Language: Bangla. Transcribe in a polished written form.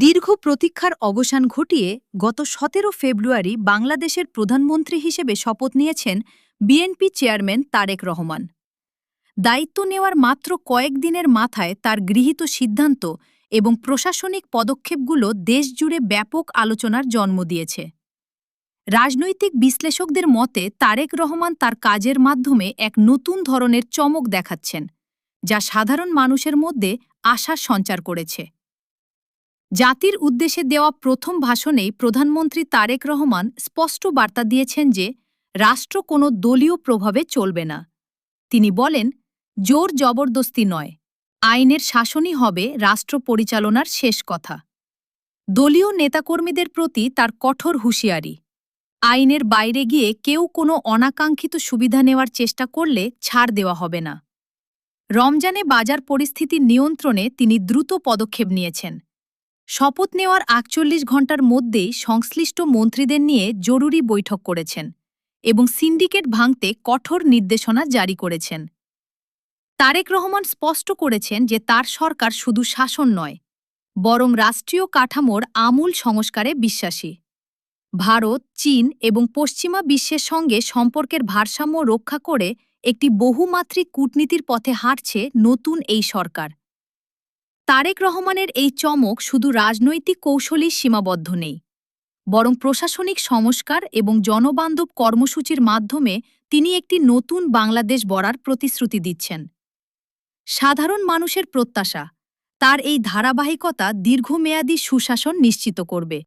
দীর্ঘ প্রতীক্ষার অবসান ঘটিয়ে গত ১৭ ফেব্রুয়ারি বাংলাদেশের প্রধানমন্ত্রী হিসেবে শপথ নিয়েছেন বিএনপি চেয়ারম্যান তারেক রহমান। দায়িত্ব নেওয়ার মাত্র কয়েকদিনের মাথায় তার গৃহীত সিদ্ধান্ত এবং প্রশাসনিক পদক্ষেপগুলো দেশজুড়ে ব্যাপক আলোচনার জন্ম দিয়েছে। রাজনৈতিক বিশ্লেষকদের মতে তারেক রহমান তার কাজের মাধ্যমে এক নতুন ধরনের চমক দেখাচ্ছেন, যা সাধারণ মানুষের মধ্যে আশার সঞ্চার করেছে। জাতির উদ্দেশ্যে দেওয়া প্রথম ভাষণেই প্রধানমন্ত্রী তারেক রহমান স্পষ্ট বার্তা দিয়েছেন যে রাষ্ট্র কোনো দলীয় প্রভাবে চলবে না। তিনি বলেন, জোর জবরদস্তি নয়, আইনের শাসনই হবে রাষ্ট্র পরিচালনার শেষ কথা। দলীয় নেতাকর্মীদের প্রতি তার কঠোর হুঁশিয়ারি, আইনের বাইরে গিয়ে কেউ কোনো অনাকাঙ্ক্ষিত সুবিধা নেওয়ার চেষ্টা করলে ছাড় দেওয়া হবে না। রমজানে বাজার পরিস্থিতি নিয়ন্ত্রণে তিনি দ্রুত পদক্ষেপ নিয়েছেন। শপথ নেওয়ার ৪৮ ঘণ্টার মধ্যেই সংশ্লিষ্ট মন্ত্রীদের নিয়ে জরুরি বৈঠক করেছেন এবং সিন্ডিকেট ভাঙতে কঠোর নির্দেশনা জারি করেছেন। তারেক রহমান স্পষ্ট করেছেন যে তার সরকার শুধু শাসন নয়, বরং রাষ্ট্রীয় কাঠামোর আমূল সংস্কারে বিশ্বাসী। ভারত, চীন এবং পশ্চিমা বিশ্বের সঙ্গে সম্পর্কের ভারসাম্য রক্ষা করে একটি বহুমাত্রিক কূটনীতির পথে হাঁটছে নতুন এই সরকার। তারেক রহমানের এই চমক শুধু রাজনৈতিক কৌশলেই সীমাবদ্ধ নেই, বরং প্রশাসনিক সংস্কার এবং জনবান্ধব কর্মসূচির মাধ্যমে তিনি একটি নতুন বাংলাদেশ গড়ার প্রতিশ্রুতি দিচ্ছেন। সাধারণ মানুষের প্রত্যাশা, তার এই ধারাবাহিকতা দীর্ঘমেয়াদী সুশাসন নিশ্চিত করবে।